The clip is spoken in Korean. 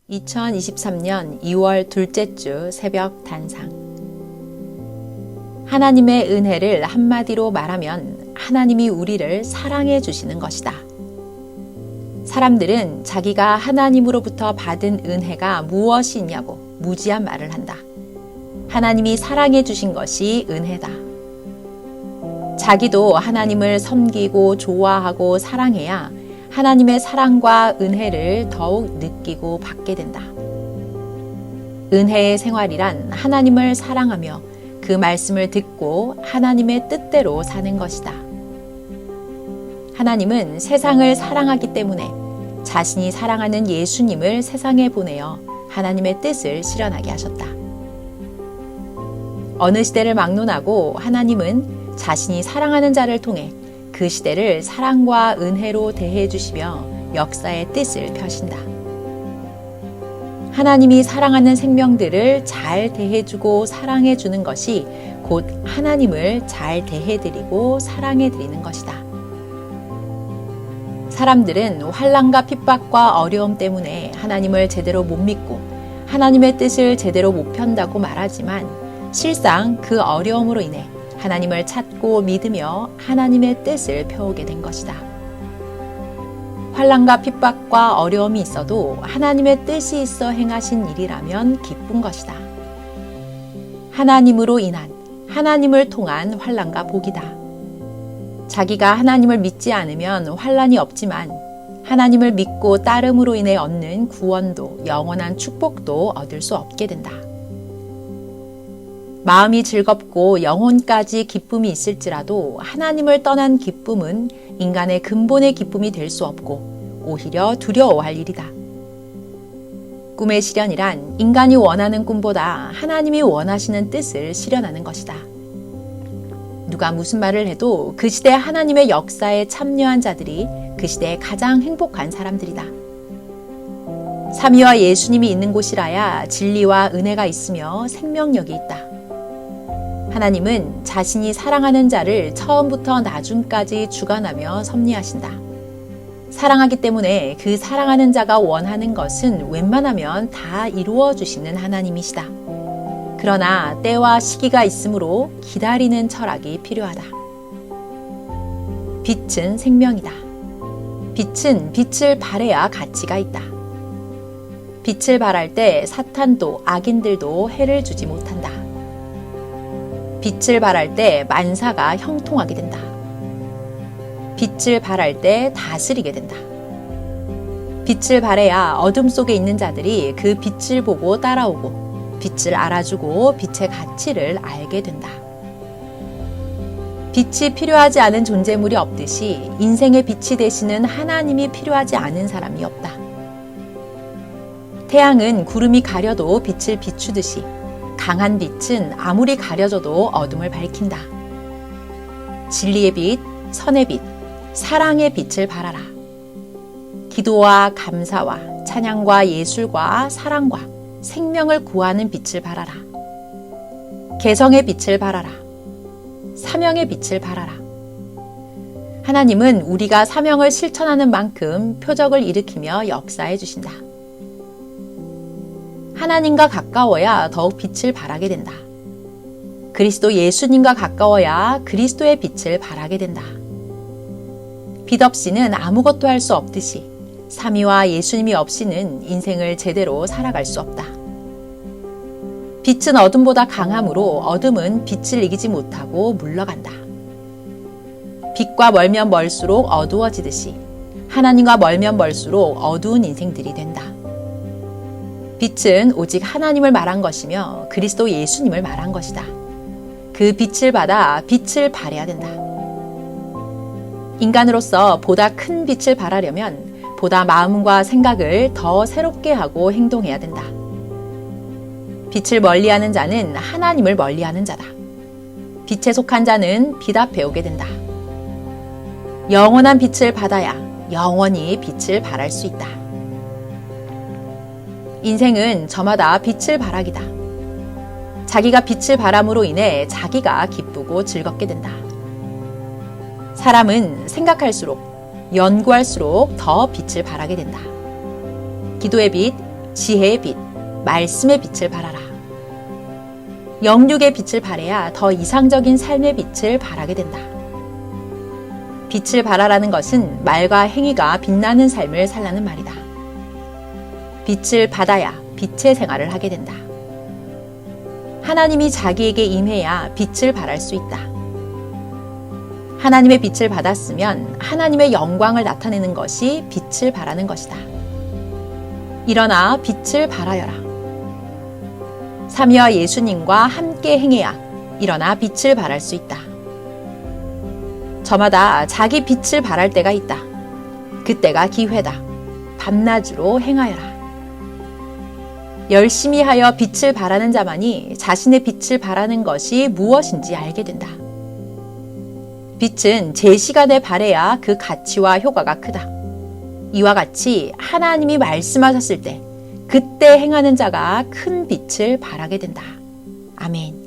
2023년 2월 둘째 주 새벽 단상. 하나님의 은혜를 한마디로 말하면 하나님이 우리를 사랑해 주시는 것이다. 사람들은 자기가 하나님으로부터 받은 은혜가 무엇이 있냐고 무지한 말을 한다. 하나님이 사랑해 주신 것이 은혜다. 자기도 하나님을 섬기고 좋아하고 사랑해야 하나님의 사랑과 은혜를 더욱 느끼고 받게 된다. 은혜의 생활이란 하나님을 사랑하며 그 말씀을 듣고 하나님의 뜻대로 사는 것이다. 하나님은 세상을 사랑하기 때문에 자신이 사랑하는 예수님을 세상에 보내어 하나님의 뜻을 실현하게 하셨다. 어느 시대를 막론하고 하나님은 자신이 사랑하는 자를 통해 그 시대를 사랑과 은혜로 대해 주시며 역사의 뜻을 펴신다. 하나님이 사랑하는 생명들을 잘 대해주고 사랑해주는 것이 곧 하나님을 잘 대해드리고 사랑해드리는 것이다. 사람들은 환난과 핍박과 어려움 때문에 하나님을 제대로 못 믿고 하나님의 뜻을 제대로 못 편다고 말하지만 실상 그 어려움으로 인해 하나님을 찾고 믿으며 하나님의 뜻을 펴오게 된 것이다. 환난과 핍박과 어려움이 있어도 하나님의 뜻이 있어 행하신 일이라면 기쁜 것이다. 하나님으로 인한, 하나님을 통한 환난과 복이다. 자기가 하나님을 믿지 않으면 환난이 없지만 하나님을 믿고 따름으로 인해 얻는 구원도 영원한 축복도 얻을 수 없게 된다. 마음이 즐겁고 영혼까지 기쁨이 있을지라도 하나님을 떠난 기쁨은 인간의 근본의 기쁨이 될 수 없고 오히려 두려워할 일이다. 꿈의 실현이란 인간이 원하는 꿈보다 하나님이 원하시는 뜻을 실현하는 것이다. 누가 무슨 말을 해도 그 시대 하나님의 역사에 참여한 자들이 그 시대의 가장 행복한 사람들이다. 삼위와 예수님이 있는 곳이라야 진리와 은혜가 있으며 생명력이 있다. 하나님은 자신이 사랑하는 자를 처음부터 나중까지 주관하며 섭리하신다. 사랑하기 때문에 그 사랑하는 자가 원하는 것은 웬만하면 다 이루어 주시는 하나님이시다. 그러나 때와 시기가 있으므로 기다리는 철학이 필요하다. 빛은 생명이다. 빛은 빛을 발해야 가치가 있다. 빛을 발할 때 사탄도 악인들도 해를 주지 못한다. 빛을 발할 때 만사가 형통하게 된다. 빛을 발할 때 다스리게 된다. 빛을 발해야 어둠 속에 있는 자들이 그 빛을 보고 따라오고 빛을 알아주고 빛의 가치를 알게 된다. 빛이 필요하지 않은 존재물이 없듯이 인생의 빛이 되시는 하나님이 필요하지 않은 사람이 없다. 태양은 구름이 가려도 빛을 비추듯이 강한 빛은 아무리 가려져도 어둠을 밝힌다. 진리의 빛, 선의 빛, 사랑의 빛을 발하라. 기도와 감사와 찬양과 예술과 사랑과 생명을 구하는 빛을 발하라. 개성의 빛을 발하라. 사명의 빛을 발하라. 하나님은 우리가 사명을 실천하는 만큼 표적을 일으키며 역사해 주신다. 하나님과 가까워야 더욱 빛을 발하게 된다. 그리스도 예수님과 가까워야 그리스도의 빛을 발하게 된다. 빛 없이는 아무것도 할 수 없듯이 삼위와 예수님이 없이는 인생을 제대로 살아갈 수 없다. 빛은 어둠보다 강함으로 어둠은 빛을 이기지 못하고 물러간다. 빛과 멀면 멀수록 어두워지듯이 하나님과 멀면 멀수록 어두운 인생들이 된다. 빛은 오직 하나님을 말한 것이며 그리스도 예수님을 말한 것이다. 그 빛을 받아 빛을 발해야 된다. 인간으로서 보다 큰 빛을 발하려면 보다 마음과 생각을 더 새롭게 하고 행동해야 된다. 빛을 멀리하는 자는 하나님을 멀리하는 자다. 빛에 속한 자는 빛 앞에 오게 된다. 영원한 빛을 받아야 영원히 빛을 발할 수 있다. 인생은 저마다 빛을 발하기다. 자기가 빛을 발함으로 인해 자기가 기쁘고 즐겁게 된다. 사람은 생각할수록, 연구할수록 더 빛을 발하게 된다. 기도의 빛, 지혜의 빛, 말씀의 빛을 발하라. 영육의 빛을 발해야 더 이상적인 삶의 빛을 발하게 된다. 빛을 발하라는 것은 말과 행위가 빛나는 삶을 살라는 말이다. 빛을 받아야 빛의 생활을 하게 된다. 하나님이 자기에게 임해야 빛을 발할 수 있다. 하나님의 빛을 받았으면 하나님의 영광을 나타내는 것이 빛을 발하는 것이다. 일어나 빛을 발하여라. 삼위와 예수님과 함께 행해야 일어나 빛을 발할 수 있다. 저마다 자기 빛을 발할 때가 있다. 그때가 기회다. 밤낮으로 행하여라. 열심히 하여 빛을 발하는 자만이 자신의 빛을 발하는 것이 무엇인지 알게 된다. 빛은 제 시간에 발해야 그 가치와 효과가 크다. 이와 같이 하나님이 말씀하셨을 때 그때 행하는 자가 큰 빛을 발하게 된다. 아멘.